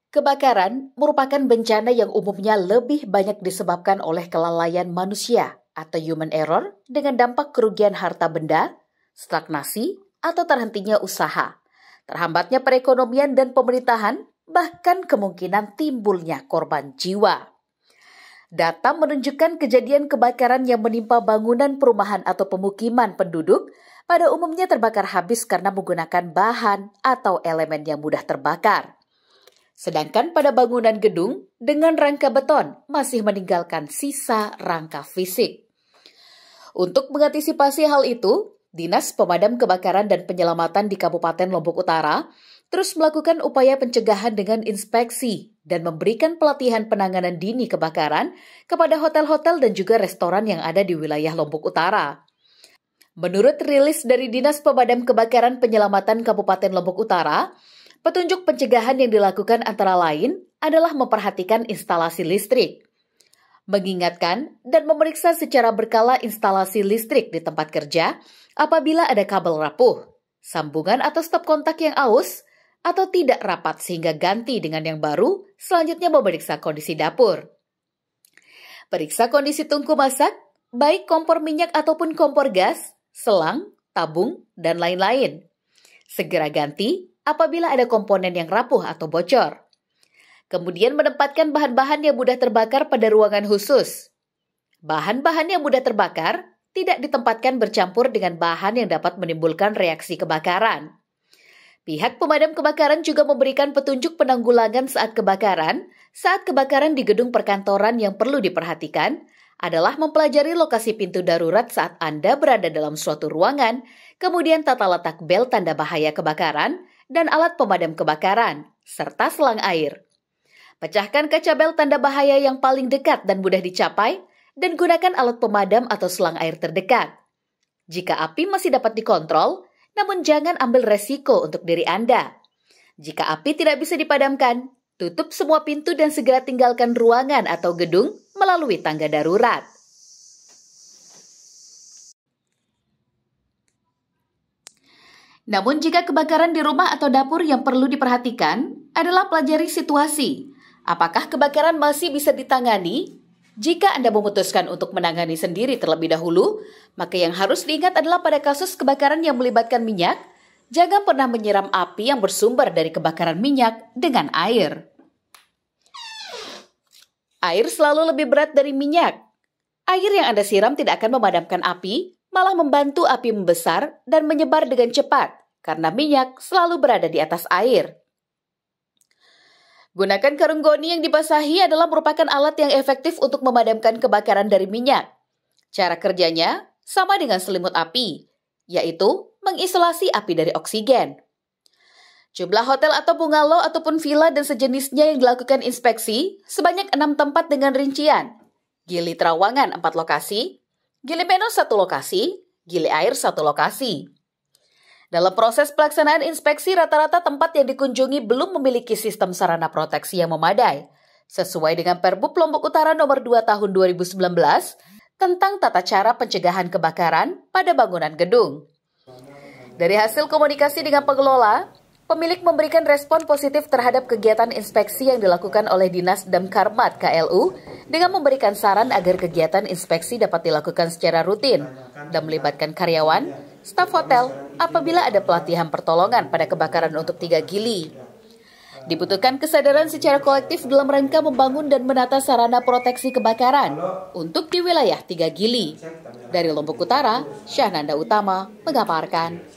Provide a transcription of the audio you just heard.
Kebakaran merupakan bencana yang umumnya lebih banyak disebabkan oleh kelalaian manusia atau human error dengan dampak kerugian harta benda, stagnasi, atau terhentinya usaha, terhambatnya perekonomian dan pemerintahan, bahkan kemungkinan timbulnya korban jiwa. Data menunjukkan kejadian kebakaran yang menimpa bangunan perumahan atau pemukiman penduduk pada umumnya terbakar habis karena menggunakan bahan atau elemen yang mudah terbakar. Sedangkan pada bangunan gedung dengan rangka beton masih meninggalkan sisa rangka fisik. Untuk mengantisipasi hal itu, Dinas Pemadam Kebakaran dan Penyelamatan di Kabupaten Lombok Utara terus melakukan upaya pencegahan dengan inspeksi dan memberikan pelatihan penanganan dini kebakaran kepada hotel-hotel dan juga restoran yang ada di wilayah Lombok Utara. Menurut rilis dari Dinas Pemadam Kebakaran Penyelamatan Kabupaten Lombok Utara, petunjuk pencegahan yang dilakukan antara lain adalah memperhatikan instalasi listrik, mengingatkan dan memeriksa secara berkala instalasi listrik di tempat kerja apabila ada kabel rapuh, sambungan atau stop kontak yang aus, atau tidak rapat sehingga ganti dengan yang baru, selanjutnya memeriksa kondisi dapur. Periksa kondisi tungku masak, baik kompor minyak ataupun kompor gas, selang, tabung, dan lain-lain. Segera ganti apabila ada komponen yang rapuh atau bocor. Kemudian menempatkan bahan-bahan yang mudah terbakar pada ruangan khusus. Bahan-bahan yang mudah terbakar tidak ditempatkan bercampur dengan bahan yang dapat menimbulkan reaksi kebakaran. Pihak pemadam kebakaran juga memberikan petunjuk penanggulangan saat kebakaran di gedung perkantoran yang perlu diperhatikan adalah mempelajari lokasi pintu darurat saat Anda berada dalam suatu ruangan, kemudian tata letak bel tanda bahaya kebakaran, dan alat pemadam kebakaran, serta selang air. Pecahkan kaca bel tanda bahaya yang paling dekat dan mudah dicapai, dan gunakan alat pemadam atau selang air terdekat. Jika api masih dapat dikontrol, namun jangan ambil resiko untuk diri Anda. Jika api tidak bisa dipadamkan, tutup semua pintu dan segera tinggalkan ruangan atau gedung melalui tangga darurat. Namun jika kebakaran di rumah atau dapur yang perlu diperhatikan adalah pelajari situasi. Apakah kebakaran masih bisa ditangani? Jika Anda memutuskan untuk menangani sendiri terlebih dahulu, maka yang harus diingat adalah pada kasus kebakaran yang melibatkan minyak, jangan pernah menyiram api yang bersumber dari kebakaran minyak dengan air. Air selalu lebih berat dari minyak. Air yang Anda siram tidak akan memadamkan api, malah membantu api membesar dan menyebar dengan cepat, karena minyak selalu berada di atas air. Gunakan karung goni yang dibasahi adalah merupakan alat yang efektif untuk memadamkan kebakaran dari minyak. Cara kerjanya sama dengan selimut api, yaitu mengisolasi api dari oksigen. Jumlah hotel atau bungalow ataupun villa dan sejenisnya yang dilakukan inspeksi sebanyak 6 tempat dengan rincian. Gili Trawangan 4 lokasi, Gili Meno 1 lokasi, Gili Air 1 lokasi. Dalam proses pelaksanaan inspeksi, rata-rata tempat yang dikunjungi belum memiliki sistem sarana proteksi yang memadai, sesuai dengan Perbup Lombok Utara Nomor 2 Tahun 2019 tentang tata cara pencegahan kebakaran pada bangunan gedung. Dari hasil komunikasi dengan pengelola, pemilik memberikan respon positif terhadap kegiatan inspeksi yang dilakukan oleh Dinas Damkarmat KLU dengan memberikan saran agar kegiatan inspeksi dapat dilakukan secara rutin dan melibatkan karyawan, staf hotel apabila ada pelatihan pertolongan pada kebakaran untuk 3 gili. Dibutuhkan kesadaran secara kolektif dalam rangka membangun dan menata sarana proteksi kebakaran untuk di wilayah 3 gili. Dari Lombok Utara, Syahnanda Utama mengabarkan.